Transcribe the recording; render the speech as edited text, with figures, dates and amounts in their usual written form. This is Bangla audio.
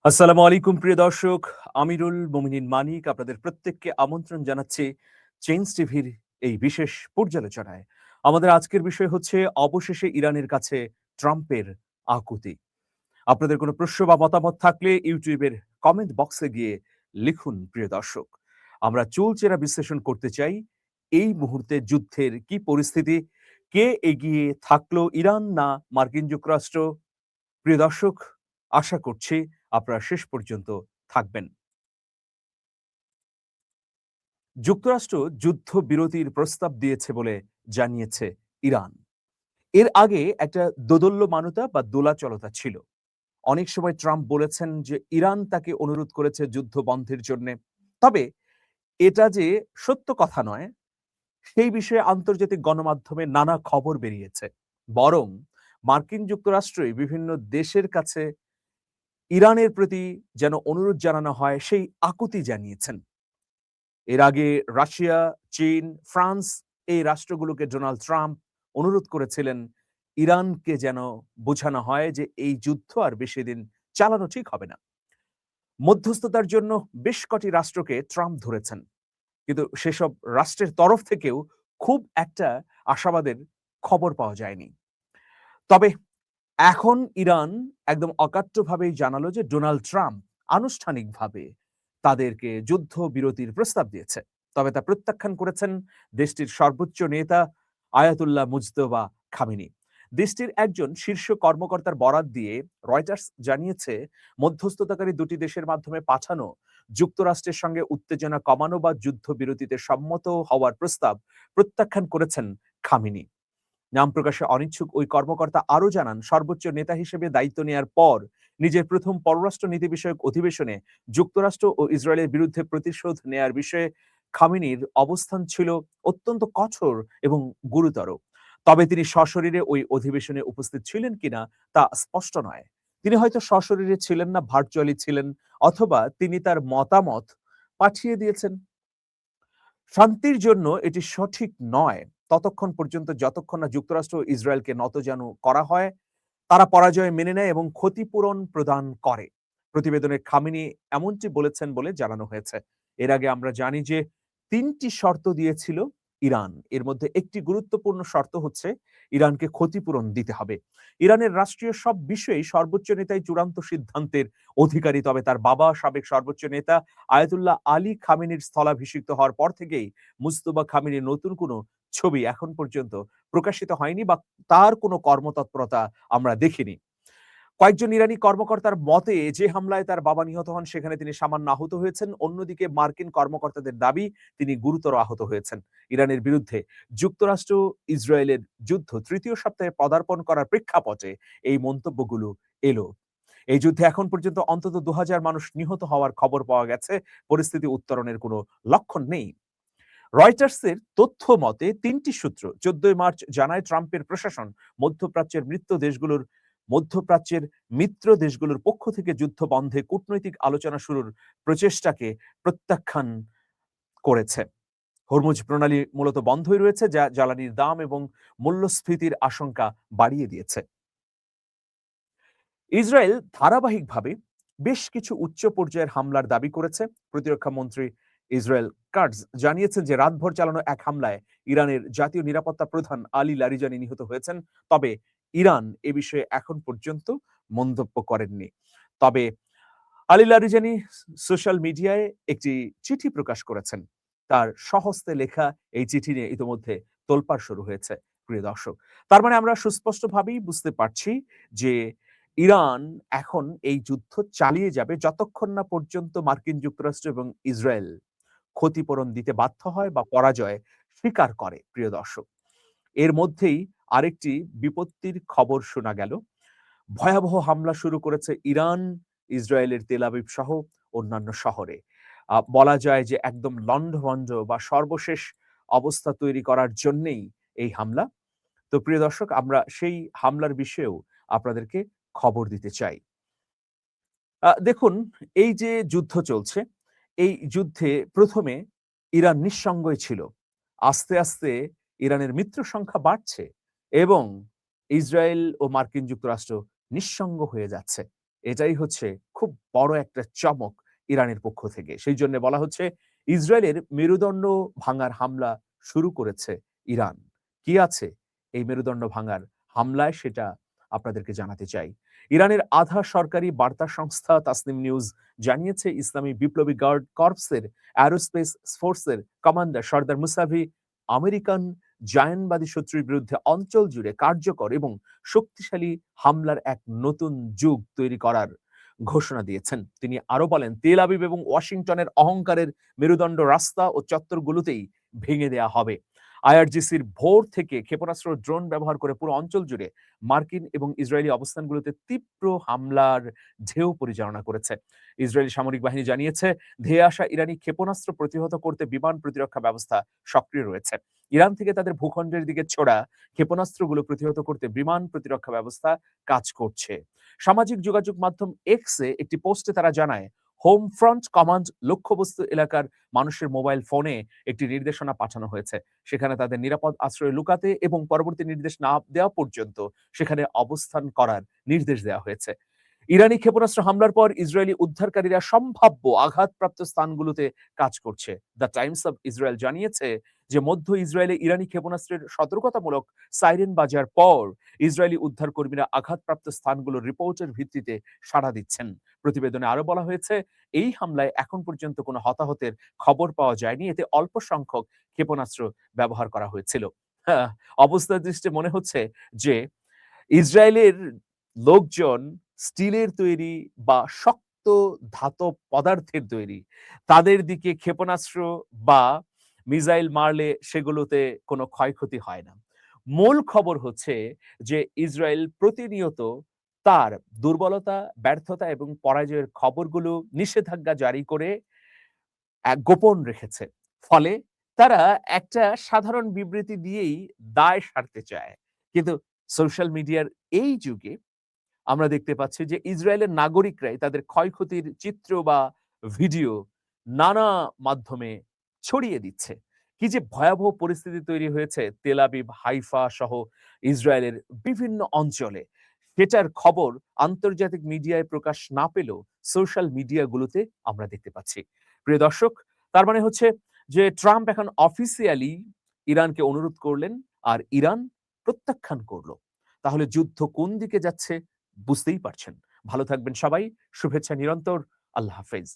আসসালামু আলাইকুম প্রিয় দর্শক। আমিরুল মোমিনিন মানিক আপনাদের প্রত্যেককে আমন্ত্রণ জানাচ্ছি চেঞ্জ টিভির এই বিশেষ পর্যালোচনায়। আমাদের আজকের বিষয় হচ্ছে অবশেষে ইরানের কাছে ট্রাম্পের আকুতি। আপনাদের কোনো প্রশ্ন বা মতামত থাকলে ইউটিউবের কমেন্ট বক্সে গিয়ে লিখুন প্রিয় দর্শক। আমরা চুলচেরা বিশ্লেষণ করতে চাই এই মুহূর্তে যুদ্ধের কি পরিস্থিতি, কে এগিয়ে থাকলো ইরান না মার্কিন যুক্তরাষ্ট্র? প্রিয় দর্শক, আশা করছি আপনারা শেষ পর্যন্ত থাকবেন। যুক্তরাষ্ট্র যুদ্ধবিরতির প্রস্তাব দিয়েছে বলে জানিয়েছে ইরান। এর আগে একটা দোদল্যমানতা বা দোলাচলতা ছিল। অনেক সময় ট্রাম্প বলেছেন যে ইরান তাকে অনুরোধ করেছে যুদ্ধ বন্ধের জন্যে। তবে এটা যে সত্য কথা নয়, সেই বিষয়ে আন্তর্জাতিক গণমাধ্যমে নানা খবর বেরিয়েছে। বরং মার্কিন যুক্তরাষ্ট্রই বিভিন্ন দেশের কাছে ইরানের প্রতি যেন অনুরোধ জানানো হয় সেই আকুতি জানিয়েছেন। এর আগে রাশিয়া, চীন, ফ্রান্স এই রাষ্ট্রগুলোকে ডোনাল্ড ট্রাম্প অনুরোধ করেছিলেন ইরানকে যেন বোঝানো হয় যে এই যুদ্ধ আর বেশি দিন চালানো ঠিক হবে না। মধ্যস্থতার জন্য বেশ কটি রাষ্ট্রকে ট্রাম্প ধরেছেন। কিন্তু সেসব রাষ্ট্রের তরফ থেকেও খুব একটা আশাবাদের খবর পাওয়া যায়নি। তবে এখন ইরান একদম অকাট্যভাবেই জানালো যে ডোনাল্ড ট্রাম্প আনুষ্ঠানিকভাবে তাদেরকে যুদ্ধবিরতির প্রস্তাব দিয়েছে। তবে তা প্রত্যাখ্যান করেছেন দেশটির সর্বোচ্চ নেতা আয়াতুল্লাহ মুজতবা খামেনি। দেশটির একজন শীর্ষ কর্মকর্তার বরাত দিয়ে রয়টার্স জানিয়েছে, মধ্যস্থতাকারী দুটি দেশের মাধ্যমে পাঠানো যুক্তরাষ্ট্রের সঙ্গে উত্তেজনা কমানো বা যুদ্ধবিরতিতে সম্মত হওয়ার প্রস্তাব প্রত্যাখ্যান করেছেন খামেনি। নাম প্রকাশে অনিচ্ছুক ওই কর্মকর্তা আরো জানান, সর্বোচ্চ নেতা হিসেবে দায়িত্ব নেয়ার পর নিজের প্রথম পররাষ্ট্র নীতি বিষয়ক অধিবেশনে যুক্তরাষ্ট্র ও ইসরায়েলের বিরুদ্ধে প্রতিশোধ নেয়ার বিষয়ে খামেনির অবস্থান ছিল অত্যন্ত কঠোর এবং গুরুতর। তবে তিনি সশরীরে ওই অধিবেশনে উপস্থিত ছিলেন কিনা তা স্পষ্ট নয়। তিনি হয়তো সশরীরে ছিলেন না, ভার্চুয়ালি ছিলেন, অথবা তিনি তার মতামত পাঠিয়ে দিয়েছেন। শান্তির জন্য এটি সঠিক নয় ততক্ষণ পর্যন্ত যতক্ষণ না যুক্তরাষ্ট্র ও ইসরায়েলকে নতজানু করা হয়, তারা পরাজয় মেনে নেয় এবং ক্ষতিপূরণ প্রদান করে। প্রতিবেদনে খামেনি এমনটি বলেছেন বলে জানানো হয়েছে। এর আগে আমরা জানি যে ৩টি শর্ত দিয়েছিল ইরান। এর মধ্যে একটি গুরুত্বপূর্ণ শর্ত হচ্ছে ইরানকে ক্ষতিপূরণ দিতে হবে। ইরানের রাষ্ট্রীয় সব বিষয়েই সর্বোচ্চ নেতাই চূড়ান্ত সিদ্ধান্তের অধিকারী। তবে তার বাবা সাবেক সর্বোচ্চ নেতা আয়াতুল্লাহ আলী খামেনির স্থলাভিষিক্ত হওয়ার পর থেকেই মুজতবা খামেনির নতুন কোনো ছবি এখন পর্যন্ত প্রকাশিত হয়নি বা তার কোনো কর্মতৎপরতা আমরা দেখিনি। কয়েকজন ইরানি কর্মকর্তার মতে, যে হামলায় তার বাবা নিহত হন সেখানে তিনি সামান্য আহত হয়েছেন। অন্যদিকে মার্কিন কর্মকর্তাদের দাবি তিনি গুরুতর আহত হয়েছেন। ইরানের বিরুদ্ধে যুক্তরাষ্ট্র ইসরায়েলের যুদ্ধ তৃতীয় সপ্তাহে পদার্পণ করার প্রেক্ষাপটে এই মন্তব্যগুলো এলো। এই যুদ্ধে এখন পর্যন্ত অন্তত ২০০০ মানুষ নিহত হওয়ার খবর পাওয়া গেছে। পরিস্থিতি উত্তরণের কোনো লক্ষণ নেই। রয়টার্সের তথ্য মতে ৩টি সূত্র ১৪ মার্চ জানায়, ট্রাম্পের প্রশাসন মধ্যপ্রাচ্যের মিত্র দেশগুলোর পক্ষ থেকে যুদ্ধ বন্ধে কূটনৈতিক আলোচনা শুরুর প্রচেষ্টাকে প্রত্যাখ্যান করেছে। হরমুজ প্রণালী মূলত বন্ধই রয়েছে, যা জ্বালানির দাম এবং মূল্যস্ফীতির আশঙ্কা বাড়িয়ে দিয়েছে। ইসরায়েল ধারাবাহিকভাবে বেশ কিছু উচ্চ পর্যায়ের হামলার দাবি করেছে। প্রতিরক্ষা মন্ত্রী ইসরায়েল কাটজ জানিয়েছেন যে রাতভর চালানো এক হামলায় ইরানের জাতীয় নিরাপত্তা প্রধান আলী লারিজানি নিহত হয়েছেন। তবে ইরান এ বিষয়ে এখন পর্যন্ত মন্তব্য করেননি। তবে আলী লারিজানি সোশ্যাল মিডিয়ায় একটি চিঠি প্রকাশ করেছেন। তার স্বহস্তে লেখা এই চিঠি নিয়ে ইতিমধ্যে তোলপাড় শুরু হয়েছে প্রিয় দর্শক। তার মানে আমরা সুস্পষ্টভাবেই বুঝতে পারছি যে ইরান এখন এই যুদ্ধ চালিয়ে যাবে যতক্ষণ না পর্যন্ত মার্কিন যুক্তরাষ্ট্র এবং ইসরায়েল ক্ষতিপূরণ দিতে বাধ্য হয় বা পরাজয় স্বীকার করে প্রিয় দর্শক। এর মধ্যেই আরেকটি বিপত্তির খবর শোনা গেল। ভয়াবহ হামলা শুরু করেছে ইরান ইসরায়েলের তেল আবিব সহ অন্যান্য শহরে। বলা যায় যে একদম লন্ডভন্ড বা সর্বশেষ অবস্থা তৈরি করার জন্যেই এই হামলা। তো প্রিয় দর্শক, আমরা সেই হামলার বিষয়েও আপনাদেরকে খবর দিতে চাই। দেখুন, এই যে যুদ্ধ চলছে, এই যুদ্ধে প্রথমে ইরান নিঃসঙ্গই ছিল। আস্তে, আস্তে ইরানের মৃত্যু সংখ্যা বাড়ছে এবং ইসরায়েল ও মার্কিন যুক্তরাষ্ট্র নিঃসঙ্গ হয়ে যাচ্ছে। এটাই হচ্ছে খুব বড় একটা চমক ইরানের পক্ষ থেকে। সেই জন্য বলা হচ্ছে ইসরায়েলের মেরুদণ্ড ভাঙার হামলা শুরু করেছে ইরান। কি আছে এই মেরুদণ্ড ভাঙার হামলায় সেটা আপনাদেরকে জানাতে চাই। ইরানের আধা সরকারি বার্তা সংস্থা তাসনিম নিউজ জানিয়েছে ইসলামী বিপ্লবী গার্ড কর্পসের অ্যারোস্পেস ফোর্সের কমান্ডার সর্দার মুসাভি আমেরিকান জায়নবাদী শত্রুর বিরুদ্ধে অঞ্চল জুড়ে কার্যকর এবং শক্তিশালী হামলার এক নতুন যুগ তৈরি করার ঘোষণা দিয়েছেন। তিনি আরো বলেন, তেল আবিব এবং ওয়াশিংটনের অহংকারের মেরুদণ্ড রাস্তা ও চত্বরগুলোতেই ভেঙে দেয়া হবে। আইআরজিসির ভোর থেকে ক্ষেপণাস্ত্র ড্রোন ব্যবহার করে পুরো অঞ্চল জুড়ে মার্কিন এবং ইসরায়েলি অবস্থানগুলোতে তীব্র হামলার ঢেউ পরিচালনা করেছে। ইসরায়েলি সামরিক বাহিনী জানিয়েছে, ধেয়ে আসা ইরানি ক্ষেপণাস্ত্র প্রতিহত করতে বিমান প্রতিরক্ষা ব্যবস্থা সক্রিয় রয়েছে। ইরান থেকে তাদের ভূখণ্ডের দিকে ছোড়া ক্ষেপণাস্ত্রগুলো প্রতিহত করতে বিমান প্রতিরক্ষা ব্যবস্থা কাজ করছে। সামাজিক যোগাযোগ মাধ্যম এক্সে একটি পোস্টে তারা জানায়, হোম ফ্রন্ট কমান্ড লক্ষ্যবস্তু এলাকার মানুষের মোবাইল ফোনে একটি নির্দেশনা পাঠানো হয়েছে। সেখানে তাদের নিরাপদ আশ্রয়ে লুকাতে এবং পরবর্তী নির্দেশ না দেওয়া পর্যন্ত সেখানে অবস্থান করার নির্দেশ দেওয়া হয়েছে। ইরানি ক্ষেপণাস্ত্র হামলার পর ইসরায়েলি উদ্ধারকারীরা সম্ভাব্য আঘাতপ্রাপ্ত স্থানগুলোতে কাজ করছে। দ্য টাইমস অব ইসরায়েল জানিয়েছে যে মধ্য ইসরায়েলে ইরানি ক্ষেপণাস্ত্রের সতর্কতামূলক সাইরেন বাজার পর ইসরায়েলি উদ্ধার কর্মীরা আঘাতপ্রাপ্ত স্থানগুলোর রিপোর্টের ভিত্তিতে সাড়া দিচ্ছেন। প্রতিবেদনে আরো বলা হয়েছে, এই হামলায় এখন পর্যন্ত কোনো হতাহতের খবর পাওয়া যায়নি। এতে অল্প সংখ্যক ক্ষেপণাস্ত্র ব্যবহার করা হয়েছিল। অবস্থা দৃষ্টে মনে হচ্ছে যে ইসরায়েলের লোকজন স্টিলের তৈরি বা শক্ত ধাতব পদার্থের তৈরি, তাদের দিকে ক্ষেপণাস্ত্র বা মিসাইল মারলে সেগুলোতে কোনো ক্ষয়ক্ষতি হয় না। মূল খবর হচ্ছে যে ইসরায়েল প্রতিনিয়ত তার দুর্বলতা, ব্যর্থতা এবং পরাজয়ের খবরগুলো নিষেধাজ্ঞা জারি করে গোপন রেখেছে। ফলে তারা একটা সাধারণ বিবৃতি দিয়েই দায় সারতে চায়। কিন্তু সোশ্যাল মিডিয়ার এই যুগে আমরা দেখতে পাচ্ছি যে ইসরায়েলের নাগরিকরাই তাদের ক্ষয়ক্ষতির চিত্র বা ভিডিও নানা মাধ্যমে ছড়িয়ে দিচ্ছে। কি যে ভয়াবহ পরিস্থিতি তৈরি হয়েছে তেল আবিব, হাইফা সহ ইসরায়েলের বিভিন্ন অঞ্চলে, সেটার খবর আন্তর্জাতিক মিডিয়ায় প্রকাশ না পেলেও সোশ্যাল মিডিয়াগুলোতে আমরা দেখতে পাচ্ছি। প্রিয় দর্শক, তার মানে হচ্ছে যে ট্রাম্প এখন অফিসিয়ালি ইরানকে অনুরোধ করলেন আর ইরান প্রত্যাখ্যান করলো। তাহলে যুদ্ধ কোন দিকে যাচ্ছে বুঝতেই পারছেন। ভালো থাকবেন সবাই। শুভেচ্ছা নিরন্তর। আল্লাহ হাফেজ।